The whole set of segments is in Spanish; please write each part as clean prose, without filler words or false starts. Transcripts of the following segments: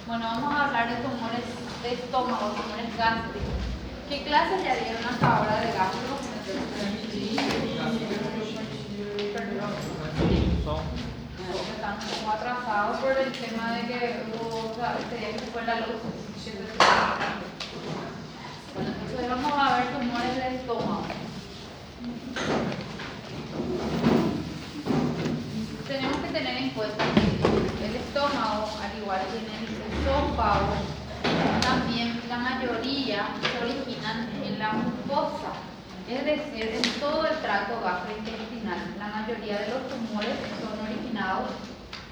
Bueno, vamos a hablar de tumores de estómago, tumores gástricos. ¿Qué clases ya dieron hasta ahora de gastro? Están un poco atrasados por el tema de que hubo, este día que fue la luz. Bueno, entonces vamos a ver tumores de estómago. Tenemos que tener en cuenta que el estómago, al igual que en el esófago, también la mayoría se originan en la mucosa, es decir, en todo el tracto gastrointestinal. La mayoría de los tumores son originados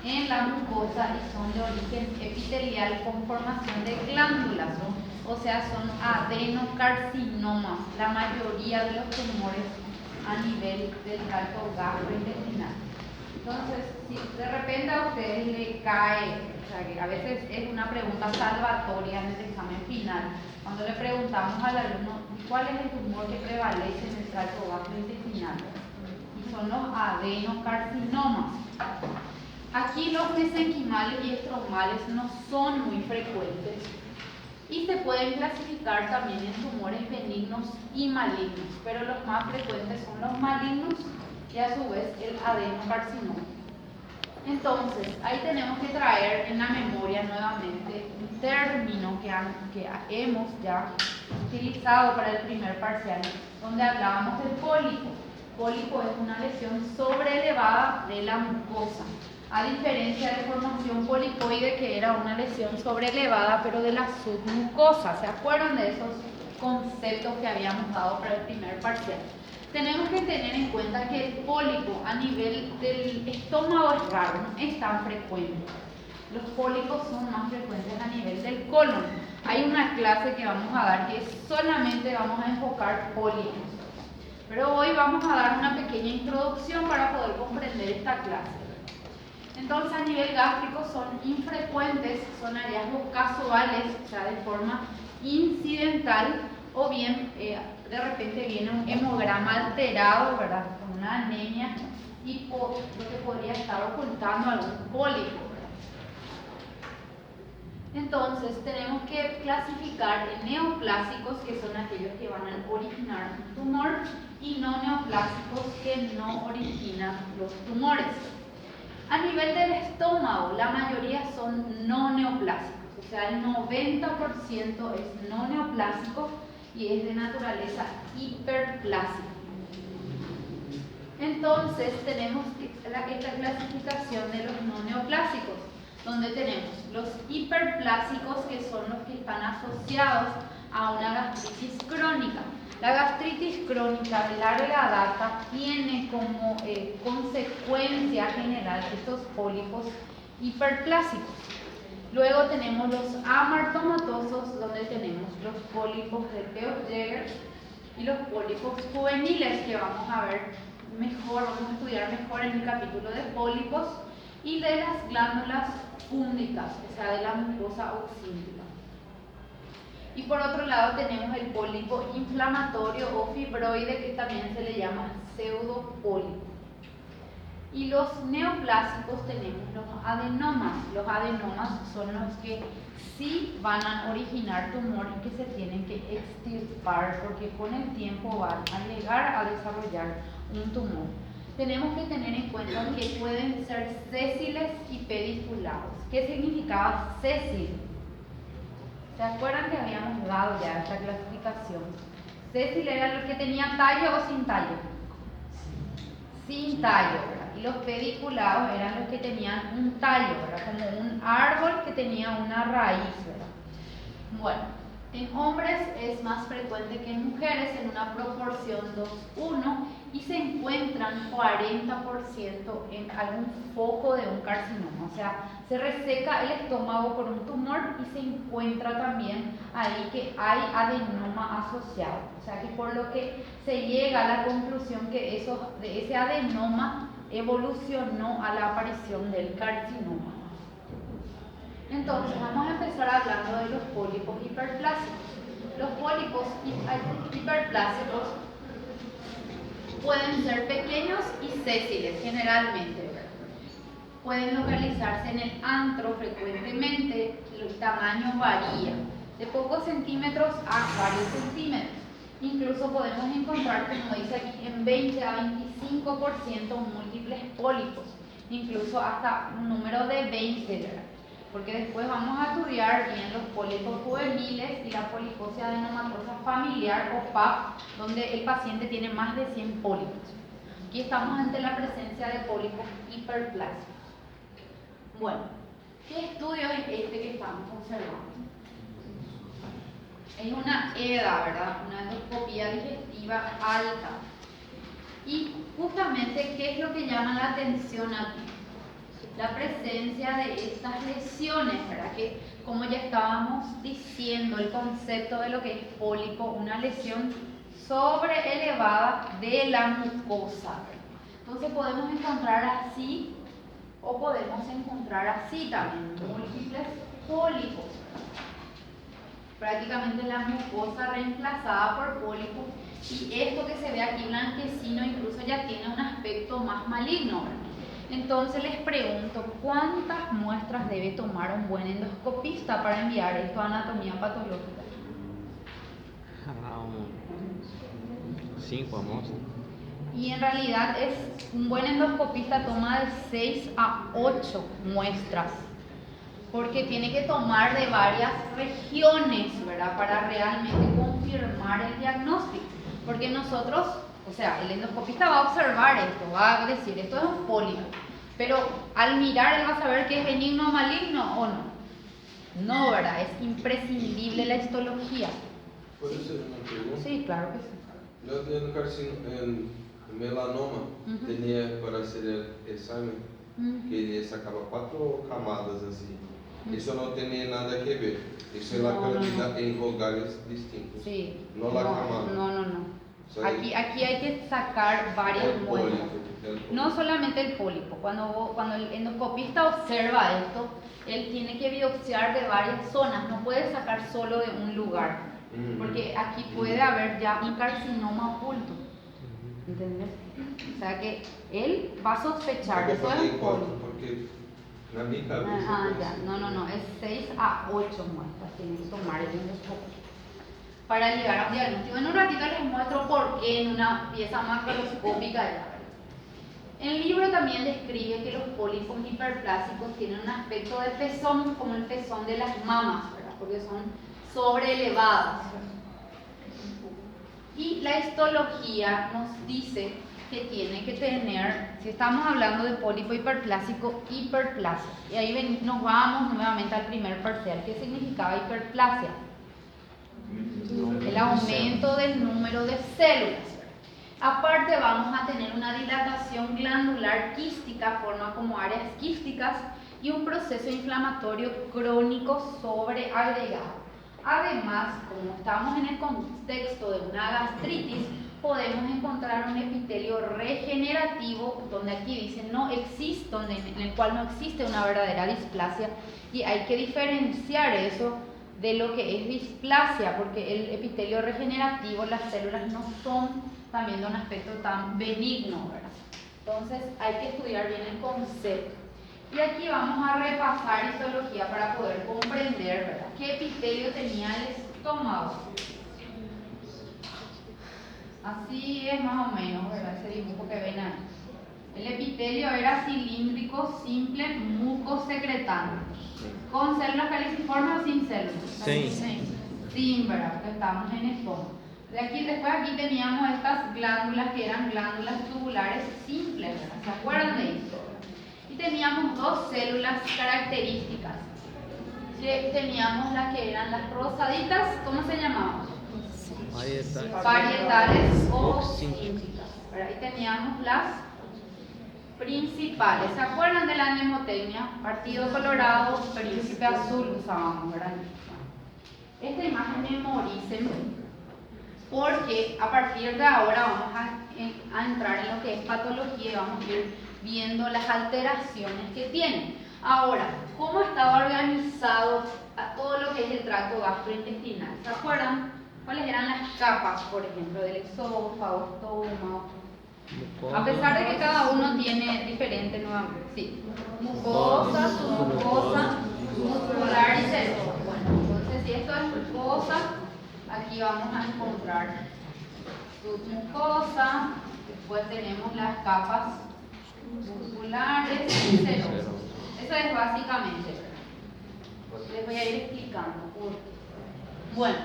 en la mucosa y son de origen epitelial con formación de glándulas, o sea, son adenocarcinomas, la mayoría de los tumores a nivel del tracto gastrointestinal. Entonces, si de repente a ustedes le cae, o sea, que a veces es una pregunta salvatoria en el examen final, cuando le preguntamos al alumno cuál es el tumor que prevalece en el tracto gastrointestinal, y son los adenocarcinomas. Aquí los mesenquimales y estromales no son muy frecuentes y se pueden clasificar también en tumores benignos y malignos, pero los más frecuentes son los malignos y a su vez el adenocarcinoma. Entonces, ahí tenemos que traer en la memoria nuevamente un término que hemos ya utilizado para el primer parcial, donde hablábamos del pólipo. Pólipo es una lesión sobrelevada de la mucosa, a diferencia de formación polipoide, que era una lesión sobrelevada pero de la submucosa. ¿Se acuerdan de esos conceptos que habíamos dado para el primer parcial? Tenemos que tener en cuenta que el pólipo a nivel del estómago es raro, no es tan frecuente. Los pólipos son más frecuentes a nivel del colon. Hay una clase que vamos a dar que solamente vamos a enfocar pólipos. Pero hoy vamos a dar una pequeña introducción para poder comprender esta clase. Entonces, a nivel gástrico son infrecuentes, son hallazgos casuales, o sea, de forma incidental, o bien de repente viene un hemograma alterado, ¿verdad? Con una anemia y lo que podría estar ocultando algún pólipo, ¿verdad? Entonces tenemos que clasificar en neoplásicos, que son aquellos que van a originar un tumor, y no neoplásicos, que no originan los tumores. A nivel del estómago, la mayoría son no neoplásicos, o sea, el 90% es no neoplásico y es de naturaleza hiperplásica. Entonces tenemos esta clasificación de los no neoplásicos, donde tenemos los hiperplásicos, que son los que están asociados a una gastritis crónica. La gastritis crónica de larga data tiene como consecuencia general estos pólipos hiperplásicos. Luego tenemos los amartomatosos, donde tenemos los pólipos de Peutz-Jeghers y los pólipos juveniles, que vamos a ver mejor, vamos a estudiar mejor en el capítulo de pólipos, y de las glándulas púndicas, o sea, de la mucosa oxíntica. Y por otro lado tenemos el pólipo inflamatorio o fibroide, que también se le llama pseudopólipo. Y los neoplásicos tenemos los adenomas. Los adenomas son los que sí van a originar tumores que se tienen que extirpar, porque con el tiempo van a llegar a desarrollar un tumor. Tenemos que tener en cuenta que pueden ser sésiles y pediculados. ¿Qué significaba sésil? ¿Se acuerdan que habíamos dado ya esta clasificación? Sésil era el que tenía tallo o sin tallo. Sin tallo, ¿verdad? Y los pediculados eran los que tenían un tallo, ¿verdad? Como un árbol que tenía una raíz, ¿verdad? Bueno, en hombres es más frecuente que en mujeres, en una proporción 2:1, y se encuentran 40% en algún foco de un carcinoma. O sea, se reseca el estómago por un tumor y se encuentra también ahí que hay adenoma asociado. O sea, que por lo que se llega a la conclusión que de ese adenoma evolucionó a la aparición del carcinoma. Entonces, vamos a empezar hablando de los pólipos hiperplásicos. Los pólipos hiperplásicos pueden ser pequeños y sésiles, generalmente, ¿verdad? pueden localizarse en el antro frecuentemente, el tamaño varía, de pocos centímetros a varios centímetros. Incluso podemos encontrar, como dice aquí, en 20 a 25% múltiples pólipos, incluso hasta un número de 20, ¿verdad? Porque después vamos a estudiar bien los pólipos juveniles y la poliposis adenomatosa familiar o PAF, donde el paciente tiene más de 100 pólipos. Aquí estamos ante la presencia de pólipos hiperplásicos. Bueno, ¿qué estudio es este que estamos observando? Es una EDA, ¿verdad? Una endoscopía digestiva alta. Y justamente, ¿qué es lo que llama la atención aquí? La presencia de estas lesiones, ¿verdad? Que, como ya estábamos diciendo, el concepto de lo que es pólipo, una lesión sobreelevada de la mucosa. Entonces podemos encontrar así o podemos encontrar así también, múltiples pólipos. Prácticamente la mucosa reemplazada por pólipos, y esto que se ve aquí blanquecino incluso ya tiene un aspecto más maligno, ¿verdad? Entonces les pregunto, ¿cuántas muestras debe tomar un buen endoscopista para enviar esto a anatomía patológica? 5 muestras. Y en realidad un buen endoscopista toma de 6 a 8 muestras, porque tiene que tomar de varias regiones, ¿verdad? Para realmente confirmar el diagnóstico. Porque nosotros, o sea, el endoscopista va a observar esto, va a decir, esto es un pólipo. Pero al mirar él va a saber que es benigno o maligno o no. No, ¿verdad? Es imprescindible la histología. ¿Puede ser una pregunta? Sí, claro que sí. Yo en melanoma tenía para hacer el examen que sacaba 4 camadas así. Eso no tenía nada que ver. Eso es la cantidad en lugares distintos. Sí. No la camada. No. O sea, Aquí hay que sacar varias muestras. No solamente el pólipo. Cuando el endoscopista observa esto, él tiene que biopsiar de varias zonas. No puede sacar solo de un lugar. Porque aquí puede haber ya un carcinoma oculto. ¿Entendés? O sea que él va a sospechar que eso es un pólipo. Porque na mi cabeza. Ya. No. Es 6 a 8 muestras. Tienen que tomar el endoscopista para llegar a un diagnóstico. En un ratito les muestro por qué en una pieza macroscópica ya. El libro también describe que los pólipos hiperplásicos tienen un aspecto de pezón, como el pezón de las mamas, ¿verdad? Porque son sobreelevadas. Y la histología nos dice que tiene que tener, si estamos hablando de pólipo hiperplásico, hiperplasia. Y ahí nos vamos nuevamente al primer parcial. ¿Qué significaba hiperplasia? El aumento del número de células. Aparte vamos a tener una dilatación glandular quística, forma como áreas quísticas, y un proceso inflamatorio crónico sobreagregado. Además, como estamos en el contexto de una gastritis, podemos encontrar un epitelio regenerativo, donde aquí dice no existe, en el cual no existe una verdadera displasia, y hay que diferenciar eso de lo que es displasia, porque el epitelio regenerativo, las células no son también de un aspecto tan benigno, ¿verdad? Entonces hay que estudiar bien el concepto. Y aquí vamos a repasar histología para poder comprender, ¿verdad?, qué epitelio tenía el estómago. Así es más o menos, ¿verdad?, ese dibujo que ven ahí. El epitelio era cilíndrico, simple, mucosecretante. ¿Con células caliciformes o sin células? Sí. Sin, ¿verdad?, porque estamos en estómago. Después aquí teníamos estas glándulas que eran glándulas tubulares simples, ¿verdad? ¿Se acuerdan de esto? Y teníamos dos células características. Teníamos las que eran las rosaditas, ¿cómo se llamaban? Parietales o cínticas. Y teníamos las principales. ¿Se acuerdan de la mnemotecnia? Partido colorado, príncipe azul usábamos, ¿verdad? Esta imagen memoricen, porque a partir de ahora vamos a entrar en lo que es patología y vamos a ir viendo las alteraciones que tiene. Ahora, ¿cómo estaba organizado todo lo que es el tracto gastrointestinal? ¿Se acuerdan? ¿Cuáles eran las capas, por ejemplo, del esófago, estómago? A pesar de que cada uno tiene diferente nuevamente nuevamente. Sí. Mucosa, submucosa, muscular y serosa. Bueno, entonces si esto es mucosa, aquí vamos a encontrar submucosa, después tenemos las capas musculares y serosas. Eso es básicamente, ¿verdad? Les voy a ir explicando. Bueno,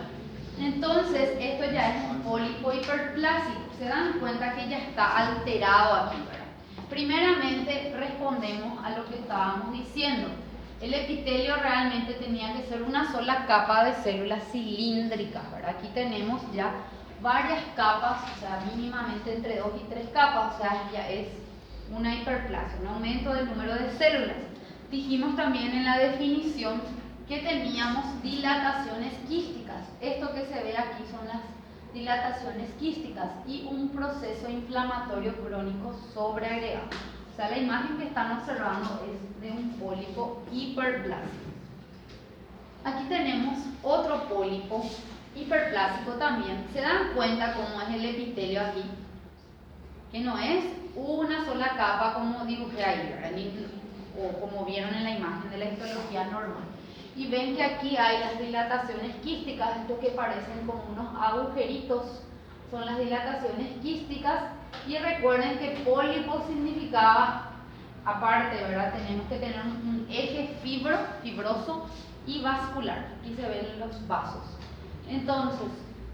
entonces esto ya es un pólipo hiperplásico. Se dan cuenta que ya está alterado aquí, ¿verdad? Primeramente respondemos a lo que estábamos diciendo. El epitelio realmente tenía que ser una sola capa de células cilíndricas, ¿verdad? Aquí tenemos ya varias capas, o sea, mínimamente entre 2 y 3 capas, o sea, ya es una hiperplasia, un aumento del número de células. Dijimos también en la definición que teníamos dilataciones quísticas. Esto que se ve aquí son las dilataciones quísticas y un proceso inflamatorio crónico sobreagregado. O sea, la imagen que están observando es de un pólipo hiperplásico. Aquí tenemos otro pólipo hiperplásico también. ¿Se dan cuenta cómo es el epitelio aquí? Que no es una sola capa como dibujé ahí, ¿verdad? O como vieron en la imagen de la histología normal. Y ven que aquí hay las dilataciones quísticas, estos que parecen como unos agujeritos, son las dilataciones quísticas. Y recuerden que pólipo significaba, aparte, ¿verdad? Tenemos que tener un eje fibroso y vascular. Aquí se ven los vasos. Entonces,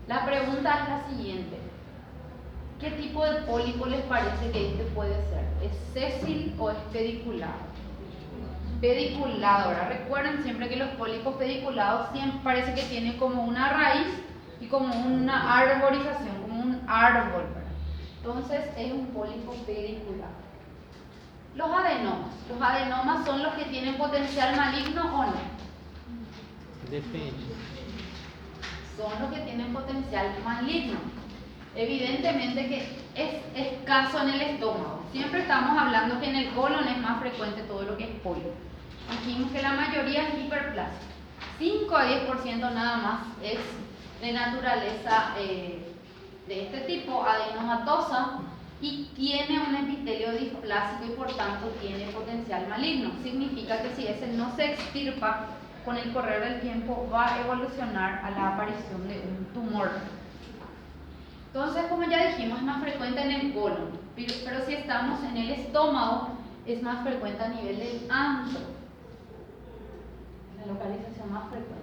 la pregunta es la siguiente. ¿Qué tipo de pólipo les parece que este puede ser? ¿Es sésil o es pediculado? Pediculado, ¿verdad? Recuerden siempre que los pólipos pediculados siempre parece que tienen como una raíz y como una arborización, como un árbol, ¿verdad? Entonces es un pólipo pediculado. Los adenomas son los que tienen potencial maligno o no. Depende. Son los que tienen potencial maligno. Evidentemente que es escaso en el estómago. Siempre estamos hablando que en el colon es más frecuente todo lo que es pólipo. Dijimos que la mayoría es hiperplasia. 5 a 10% nada más es de naturaleza de este tipo, adenomatosa, y tiene un epitelio displásico y por tanto tiene potencial maligno. Significa que si ese no se extirpa, con el correr del tiempo va a evolucionar a la aparición de un tumor. Entonces, como ya dijimos, es más frecuente en el colon, pero si estamos en el estómago, es más frecuente a nivel del antro, la localización más frecuente.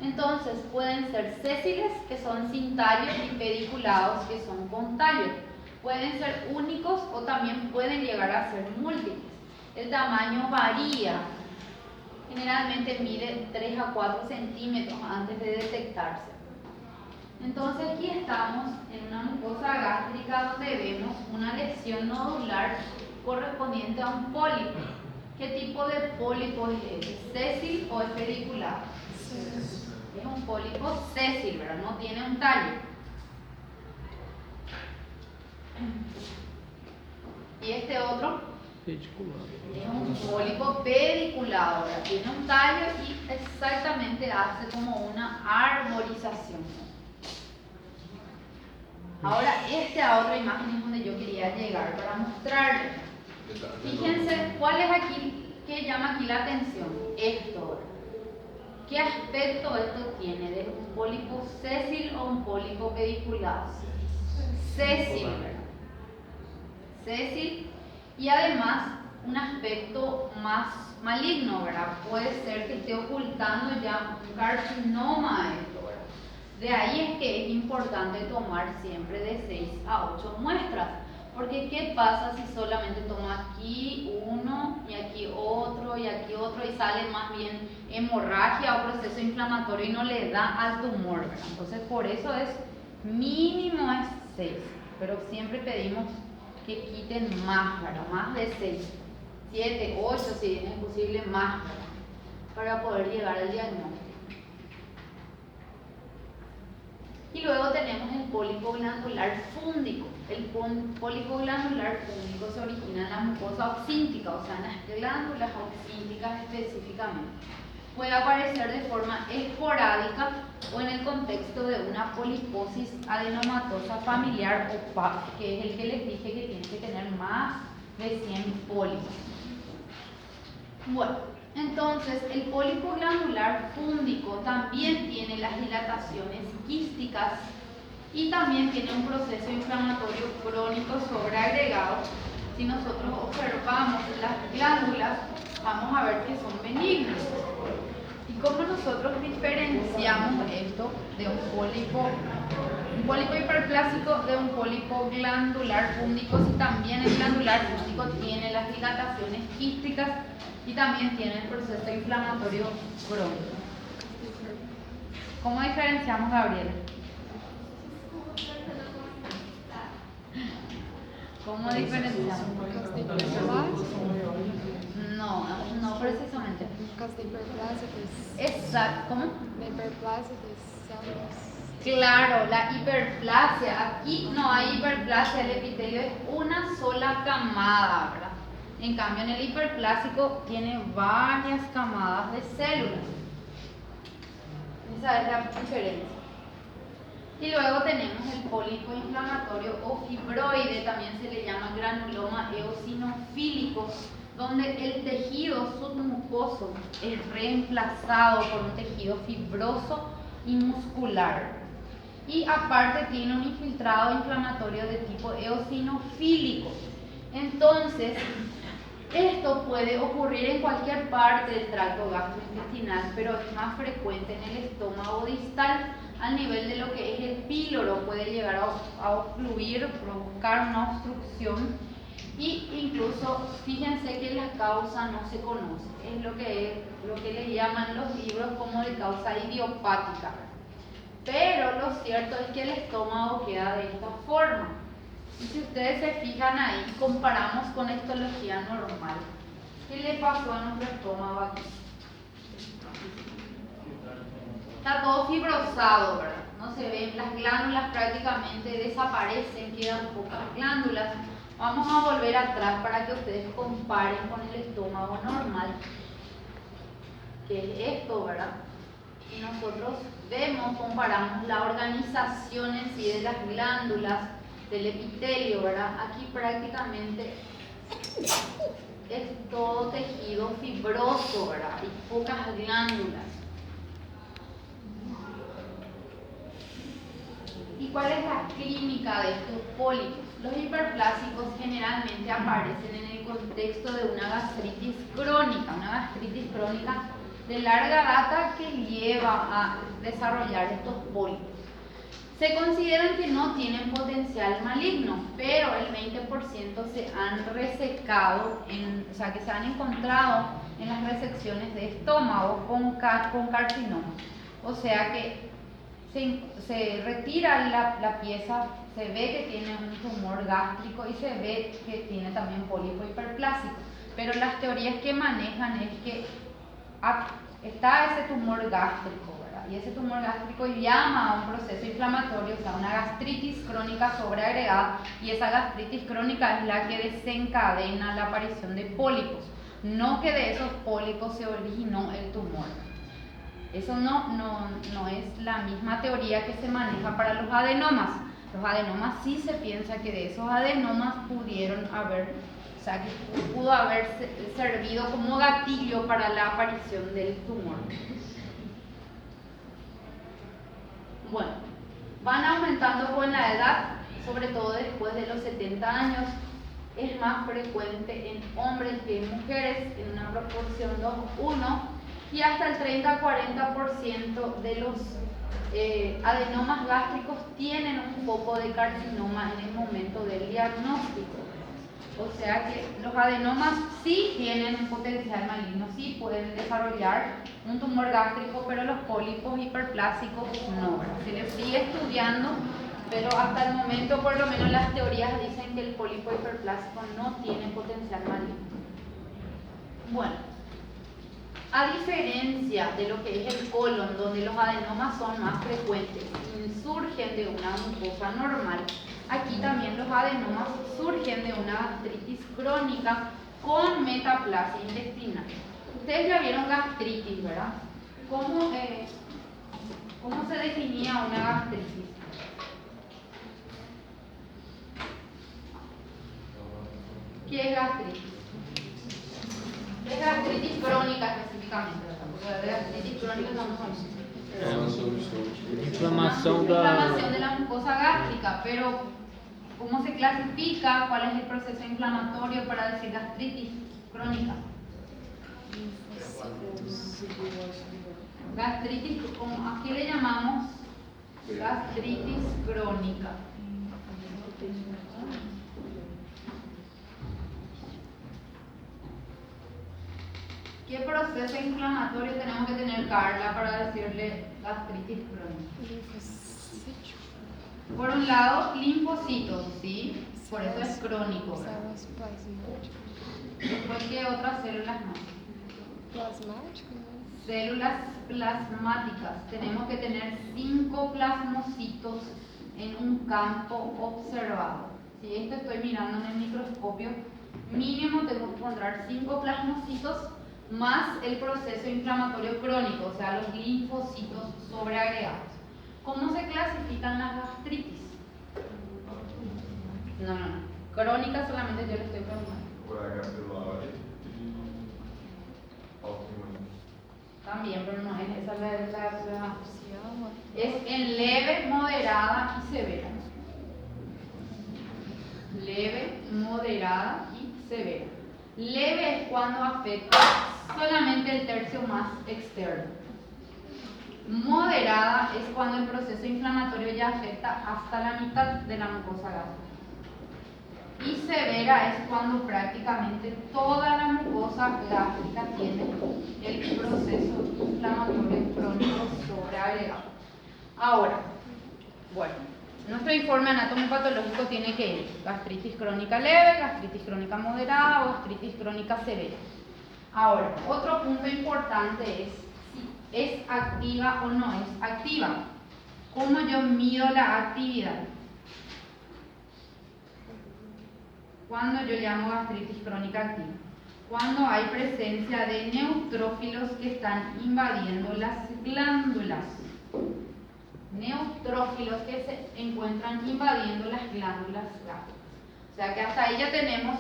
Entonces, pueden ser sésiles, que son sin tallos, y pediculados, que son con tallos. Pueden ser únicos o también pueden llegar a ser múltiples. El tamaño varía. Generalmente mide 3 a 4 centímetros antes de detectarse. Entonces aquí estamos en una mucosa gástrica donde vemos una lesión nodular correspondiente a un pólipo. ¿Qué tipo de pólipo es ese? ¿Sésil o es pediculado? Es un pólipo sésil, ¿verdad? No tiene un tallo. Y este otro es un pólipo pediculado, ¿verdad? Tiene un tallo y exactamente hace como una arborización. Ahora, esta otra imagen es donde yo quería llegar para mostrarles. Fíjense cuál es aquí, que llama aquí la atención. Esto, ¿qué aspecto esto tiene? ¿De un pólipo sésil o un pólipo pediculado? Sésil, ¿verdad? Sésil, y además un aspecto más maligno, ¿verdad? Puede ser que esté ocultando ya un carcinoma a esto, ¿verdad? De ahí es que es importante tomar siempre de 6 a 8 muestras. Porque ¿qué pasa si solamente toma aquí uno y aquí otro y sale más bien hemorragia o proceso inflamatorio y no le da al tumor, ¿verdad? Entonces por eso es mínimo es 6, pero siempre pedimos que quiten más, ¿verdad? Más de 6, 7, 8 si es posible más, ¿verdad? Para poder llegar al diagnóstico. Y luego tenemos el pólipo glandular fúndico. El pólipo glandular fúndico se origina en la mucosa oxíntica, o sea, en las glándulas oxínticas específicamente. Puede aparecer de forma esporádica o en el contexto de una poliposis adenomatosa familiar o PAF, que es el que les dije que tiene que tener más de 100 pólipos. Bueno, entonces el pólipo glandular púndico también tiene las dilataciones quísticas y también tiene un proceso inflamatorio crónico sobreagregado. Si nosotros observamos las glándulas, vamos a ver que son benignas. ¿Y cómo nosotros diferenciamos esto de un pólipo hiperplásico de un pólipo glandular púndico? Si también el glandular púndico tiene las dilataciones quísticas y también tiene el proceso inflamatorio crónico. ¿Cómo diferenciamos, Gabriela? ¿Cómo diferenciamos? No precisamente. Exacto. ¿Cómo? Claro, la hiperplasia. Aquí no hay hiperplasia, el epitelio es una sola camada, ¿verdad? En cambio, en el hiperplásico tiene varias camadas de células. Esa es la diferencia. Y luego tenemos el pólipo inflamatorio o fibroide, también se le llama granuloma eosinofílico, donde el tejido submucoso es reemplazado por un tejido fibroso y muscular. Y aparte tiene un infiltrado inflamatorio de tipo eosinofílico. Entonces, esto puede ocurrir en cualquier parte del tracto gastrointestinal, pero es más frecuente en el estómago distal, al nivel de lo que es el píloro. Puede llegar a obstruir, provocar una obstrucción, y incluso fíjense que la causa no se conoce. Es lo que le llaman los libros como de causa idiopática. Pero lo cierto es que el estómago queda de esta forma. Y si ustedes se fijan ahí, comparamos con histología normal. ¿Qué le pasó a nuestro estómago aquí? Está todo fibrosado, ¿verdad? No se ven, las glándulas prácticamente desaparecen, quedan pocas glándulas. Vamos a volver atrás para que ustedes comparen con el estómago normal, que es esto, ¿verdad? Y nosotros comparamos la organización en sí de las glándulas, del epitelio, ¿verdad? Aquí prácticamente es todo tejido fibroso, ¿verdad? Y pocas glándulas. ¿Y cuál es la clínica de estos pólipos? Los hiperplásicos generalmente aparecen en el contexto de una gastritis crónica de larga data que lleva a desarrollar estos pólipos. Se consideran que no tienen potencial maligno, pero el 20% se han resecado, o sea que se han encontrado en las resecciones de estómago con carcinoma. O sea que se retira la pieza, se ve que tiene un tumor gástrico y se ve que tiene también pólipo hiperplásico. Pero las teorías que manejan es que está ese tumor gástrico, ¿verdad? Y ese tumor gástrico llama a un proceso inflamatorio, o sea, una gastritis crónica sobreagregada, y esa gastritis crónica es la que desencadena la aparición de pólipos, no que de esos pólipos se originó el tumor. Eso no es la misma teoría que se maneja para los adenomas. Los adenomas sí se piensa que de esos adenomas pudieron haber, o sea, que pudo haber servido como gatillo para la aparición del tumor. Bueno, van aumentando con la edad, sobre todo después de los 70 años. Es más frecuente en hombres que en mujeres, en una proporción 2:1. Y hasta el 30-40% de los adenomas gástricos tienen un foco de carcinoma en el momento del diagnóstico. O sea que los adenomas sí tienen un potencial maligno, sí pueden desarrollar un tumor gástrico, pero los pólipos hiperplásicos no. Se les sigue estudiando, pero hasta el momento por lo menos las teorías dicen que el pólipo hiperplásico no tiene potencial maligno. Bueno. A diferencia de lo que es el colon, donde los adenomas son más frecuentes y surgen de una mucosa normal, aquí también los adenomas surgen de una gastritis crónica con metaplasia intestinal. Ustedes ya vieron gastritis, ¿verdad? ¿Cómo se definía una gastritis? ¿Qué es gastritis? ¿Qué es gastritis? gastritis crónica especificamente, ¿verdad? De gastritis crónica estamos hablando. Inflamação Inflamación da. de la mucosa gástrica, pero ¿cómo se clasifica? ¿Cuál es el proceso inflamatorio para decir gastritis crónica? Gastritis, ¿a qué le llamamos? Gastritis crónica. ¿Qué proceso inflamatorio tenemos que tener, Carla, para decirle gastritis crónica? Por un lado, linfocitos, ¿sí? Por eso es crónico, ¿verdad? Después, ¿qué otras células más? Células plasmáticas. Tenemos que tener 5 plasmocitos en un campo observado. Si esto estoy mirando en el microscopio, mínimo tengo que encontrar 5 plasmocitos más el proceso inflamatorio crónico, o sea, los linfocitos sobreagregados. ¿Cómo se clasifican las gastritis? No. Crónica solamente yo le estoy preguntando. También, pero no es esa la es en leve, moderada y severa. Leve, moderada y severa. Leve es cuando afecta solamente el tercio más externo. Moderada es cuando el proceso inflamatorio ya afecta hasta la mitad de la mucosa gástrica. Y severa es cuando prácticamente toda la mucosa gástrica tiene el proceso inflamatorio crónico sobreagregado. Ahora, bueno, nuestro informe anatomopatológico tiene que ir gastritis crónica leve, gastritis crónica moderada o gastritis crónica severa. Ahora, otro punto importante es si es activa o no es activa. ¿Cómo yo mido la actividad? Cuando yo llamo gastritis crónica activa, cuando hay presencia de neutrófilos que están invadiendo las glándulas. Neutrófilos que se encuentran invadiendo las glándulas gástricas. O sea que hasta ahí ya tenemos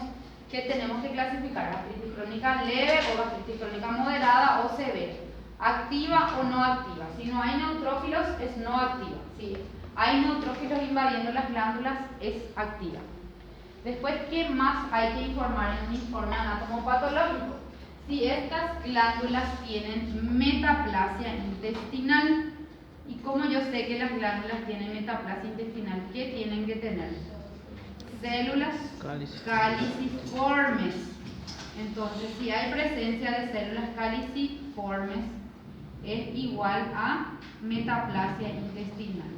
que clasificar gastritis crónica leve o gastritis crónica moderada o severa. Activa o no activa. Si no hay neutrófilos, es no activa. Si hay neutrófilos invadiendo las glándulas, es activa. Después, ¿qué más hay que informar en un informe anatomopatológico? Si estas glándulas tienen metaplasia intestinal. ¿Y cómo yo sé que las glándulas tienen metaplasia intestinal? ¿Qué tienen que tener? Células caliciformes. Entonces, si hay presencia de células caliciformes, es igual a metaplasia intestinal.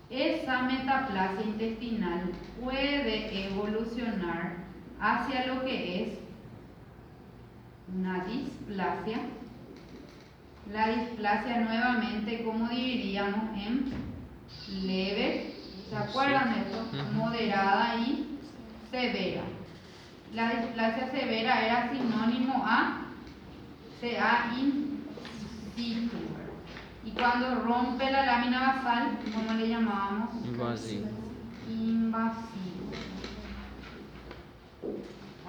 Esa metaplasia intestinal puede evolucionar hacia lo que es una displasia. La displasia nuevamente, ¿cómo dividiríamos? En leve, ¿se acuerdan de esto? Moderada y severa. La displasia severa era sinónimo a CA in situ. Y cuando rompe la lámina basal, ¿cómo le llamábamos? Invasivo. Invasivo.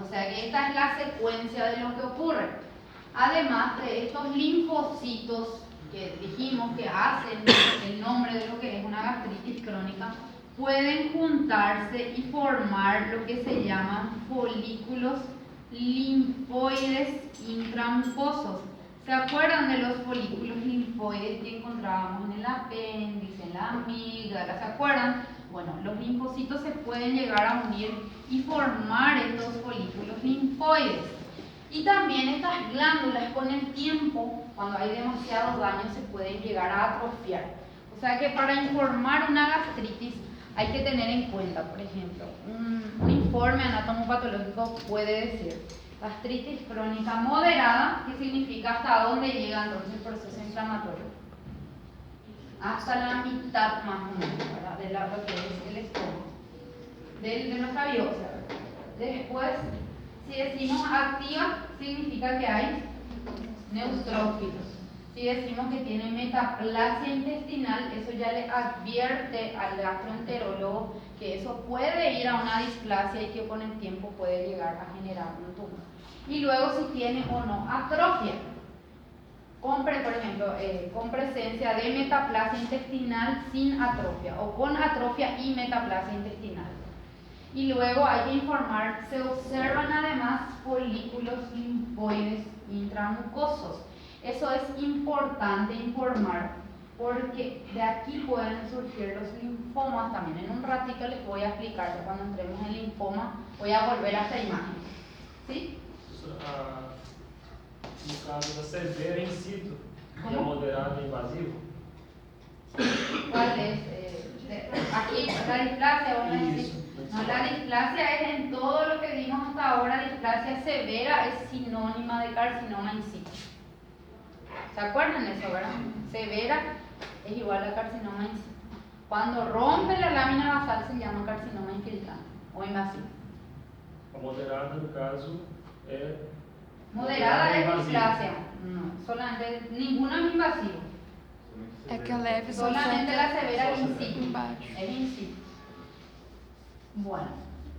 O sea que esta es la secuencia de lo que ocurre. Además de estos linfocitos que dijimos que hacen el nombre de lo que es una gastritis crónica, pueden juntarse y formar lo que se llaman folículos linfoides intramucosos. ¿Se acuerdan de los folículos linfoides que encontrábamos en el apéndice, en la amígdala? ¿Se acuerdan? Bueno, los linfocitos se pueden llegar a unir y formar estos folículos linfoides. Y también estas glándulas con el tiempo, cuando hay demasiado daño, se pueden llegar a atrofiar. O sea que para informar una gastritis hay que tener en cuenta, por ejemplo, un informe anatomopatológico puede decir gastritis crónica moderada, que significa hasta dónde llega entonces el proceso inflamatorio. Hasta la mitad más o menos, ¿verdad? De lo que es el estómago, de nuestra biopsia. Después, si decimos activa, significa que hay neutrófilos. Si decimos que tiene metaplasia intestinal, eso ya le advierte al gastroenterólogo que eso puede ir a una displasia y que con el tiempo puede llegar a generar un tumor. y luego si tiene o no atrofia. Por ejemplo, con presencia de metaplasia intestinal sin atrofia o con atrofia y metaplasia intestinal. Y luego hay que informar, se observan además folículos linfoides intramucosos. Eso es importante informar porque de aquí pueden surgir los linfomas también. En un ratito les voy a explicar, cuando entremos en linfoma, voy a volver a esta imagen. ¿Sí? No caso da severa in situ, que é moderado e invasivo. ¿Cuál es? Aquí, la displasia, vamos a decir. No, la displasia es en todo lo que vimos hasta ahora. Displasia severa es sinónima de carcinoma in situ. ¿Se acuerdan de eso, verdad? Severa es igual a carcinoma in situ. Cuando rompe la lámina basal se llama carcinoma infiltrante o invasivo. A moderada, no caso, é. Moderada es displasia. No, solamente, ninguno es invasivo. É que a leve só Solamente la senta severa es in situ. embaixo. Es in situ. Bueno,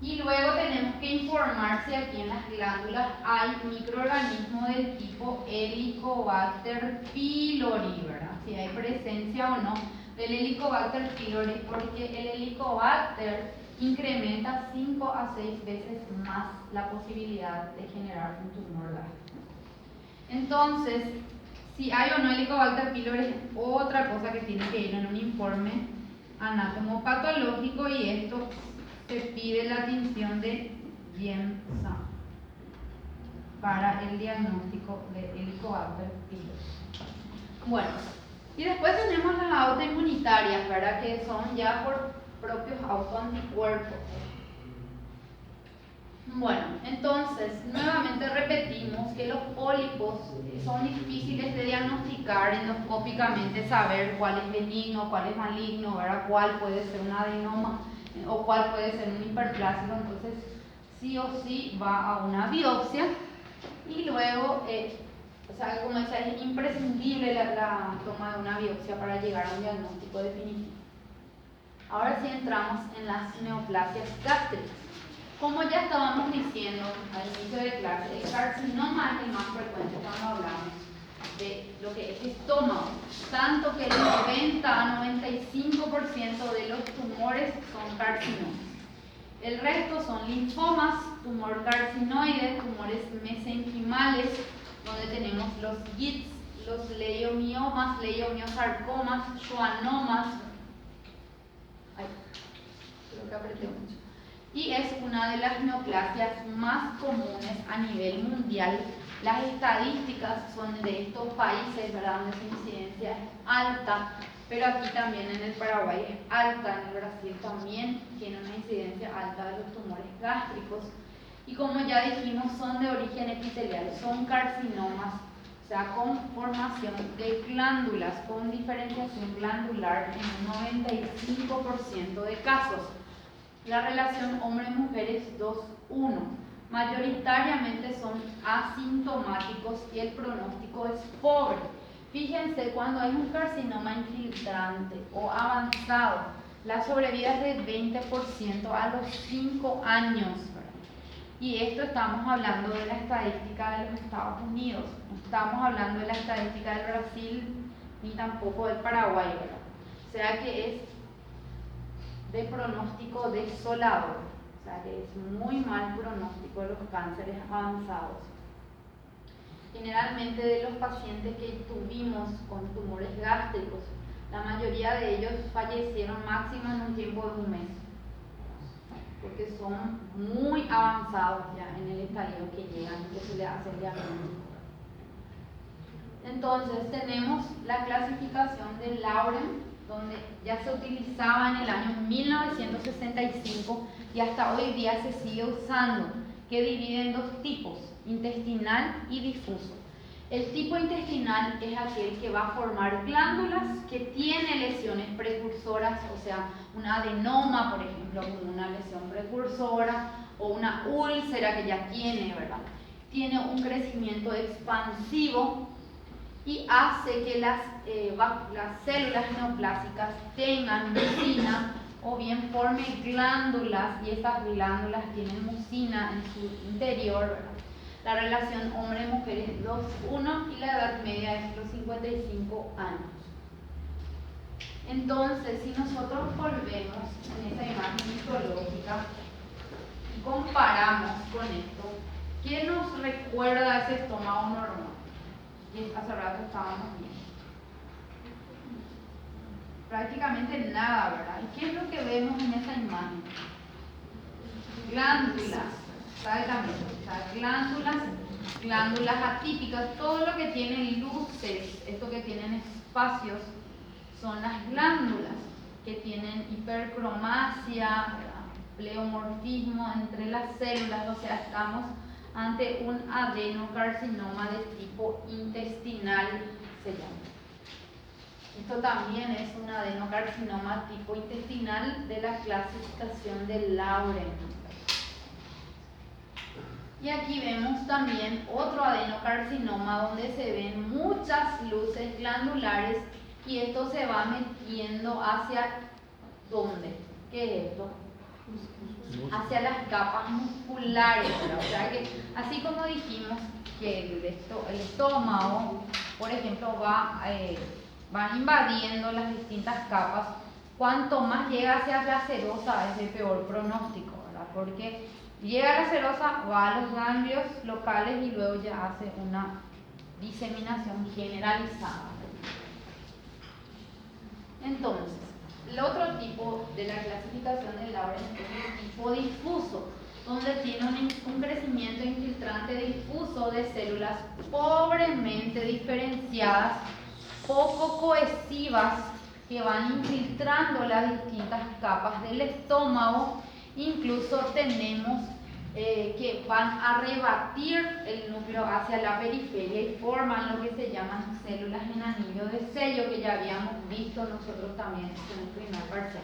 y luego tenemos que informar si aquí en las glándulas hay microorganismos del tipo Helicobacter pylori, ¿verdad? Si hay presencia o no del Helicobacter pylori, porque el Helicobacter incrementa 5 a 6 veces más la posibilidad de generar un tumor gástrico. Entonces, si hay o no Helicobacter pylori es otra cosa que tiene que ir en un informe anatomopatológico, y esto se pide la tinción de Giemsa para el diagnóstico de Helicobacter pylori. Bueno, y después tenemos las autoinmunitarias, ¿verdad? Que son ya por propios autoanticuerpos. Bueno, entonces, nuevamente repetimos que los pólipos son difíciles de diagnosticar endoscópicamente, saber cuál es benigno, cuál es maligno, ¿verdad? Cuál puede ser un adenoma o cuál puede ser un hiperplásico. Entonces, sí o sí va a una biopsia y luego, o sea, como decía, es imprescindible la toma de una biopsia para llegar a un diagnóstico definitivo. Ahora sí entramos en las neoplasias gástricas. Como ya estábamos diciendo al inicio de clase, el carcinoma es el más frecuente cuando hablamos de lo que es estómago, tanto que el 90 a 95% de los tumores son carcinomas. El resto son linfomas, tumor carcinoide, tumores mesenquimales, donde tenemos los GITS, los leiomiomas, leiomiosarcomas, schwannomas. Ay, creo que apreté mucho. Y es una de las neoplasias más comunes a nivel mundial. Las estadísticas son de estos países, ¿verdad?, donde su incidencia es alta, pero aquí también en el Paraguay es alta, en el Brasil también tiene una incidencia alta de los tumores gástricos. Y como ya dijimos, son de origen epitelial, son carcinomas, o sea, con formación de glándulas, con diferenciación glandular en un 95% de casos. La relación hombre-mujer es 2:1. Mayoritariamente son asintomáticos y el pronóstico es pobre. Fíjense, cuando hay un carcinoma infiltrante o avanzado, la sobrevida es del 20% a los 5 años. Y esto estamos hablando de la estadística de los Estados Unidos, no estamos hablando de la estadística del Brasil ni tampoco del Paraguay, ¿verdad? O sea que es de pronóstico desolador, o sea que es muy mal pronóstico de los cánceres avanzados. Generalmente de los pacientes que tuvimos con tumores gástricos, la mayoría de ellos fallecieron máximo en un tiempo de un mes, porque son muy avanzados ya en el estadio que llegan, que se le hace el diagnóstico. Entonces tenemos la clasificación de Lauren, donde ya se utilizaba en el año 1965 y hasta hoy día se sigue usando, que divide en dos tipos, intestinal y difuso. El tipo intestinal es aquel que va a formar glándulas que tiene lesiones precursoras, o sea, un adenoma, por ejemplo, como una lesión precursora, o una úlcera que ya tiene, ¿verdad? Tiene un crecimiento expansivo y hace que las células neoplásicas tengan mucina o bien formen glándulas, y estas glándulas tienen mucina en su interior, ¿verdad? La relación hombre-mujer es 2:1 y la edad media es los 55 años. Entonces, si nosotros volvemos en esa imagen histológica y comparamos con esto, ¿qué nos recuerda ese estómago normal? Y hace rato estábamos viendo. Prácticamente nada, ¿verdad? ¿Y qué es lo que vemos en esa imagen? Glándulas, exactamente. O sea, glándulas atípicas, todo lo que tiene luces, esto que tienen espacios, son las glándulas que tienen hipercromasia, pleomorfismo entre las células, o sea, estamos ante un adenocarcinoma de tipo intestinal, se llama. Esto también es un adenocarcinoma tipo intestinal de la clasificación de Lauren. Y aquí vemos también otro adenocarcinoma donde se ven muchas luces glandulares y esto se va metiendo hacia ¿dónde? ¿Qué es esto? Hacia las capas musculares, ¿verdad? O sea que así como dijimos que el estómago, por ejemplo, va invadiendo las distintas capas, cuanto más llega hacia la serosa es de peor pronóstico, ¿verdad? Porque llega a la serosa, va a los ganglios locales y luego ya hace una diseminación generalizada. Entonces, el otro tipo de la clasificación de Lauren es el tipo difuso, donde tiene un crecimiento infiltrante difuso de células pobremente diferenciadas, poco cohesivas, que van infiltrando las distintas capas del estómago. Incluso tenemos que van a rebatir el núcleo hacia la periferia y forman lo que se llaman células en anillo de sello, que ya habíamos visto nosotros también en el primer parcial.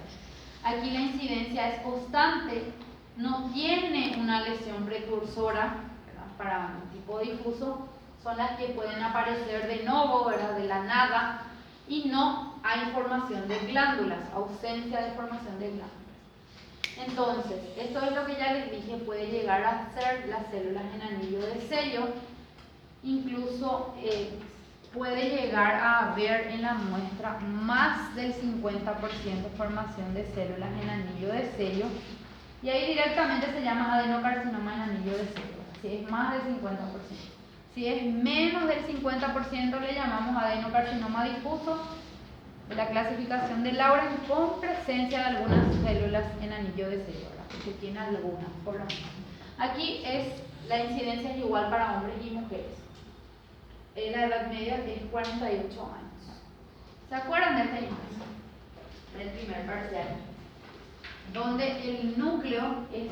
Aquí la incidencia es constante, no tiene una lesión precursora, ¿verdad? Para un tipo difuso son las que pueden aparecer de nuevo, ¿verdad? De la nada, y no hay formación de glándulas, ausencia de formación de glándulas. Entonces, esto es lo que ya les dije, puede llegar a ser las células en anillo de sello, incluso puede llegar a haber en la muestra más del 50% formación de células en anillo de sello, y ahí directamente se llama adenocarcinoma en anillo de sello, si es más del 50%. Si es menos del 50% le llamamos adenocarcinoma difuso, de la clasificación de Lauren, con presencia de algunas células en anillo de sello, que tiene algunas por lo menos. Aquí la incidencia es igual para hombres y mujeres. La edad media es 48 años. ¿Se acuerdan de esta imagen? Del primer parcial, donde el núcleo es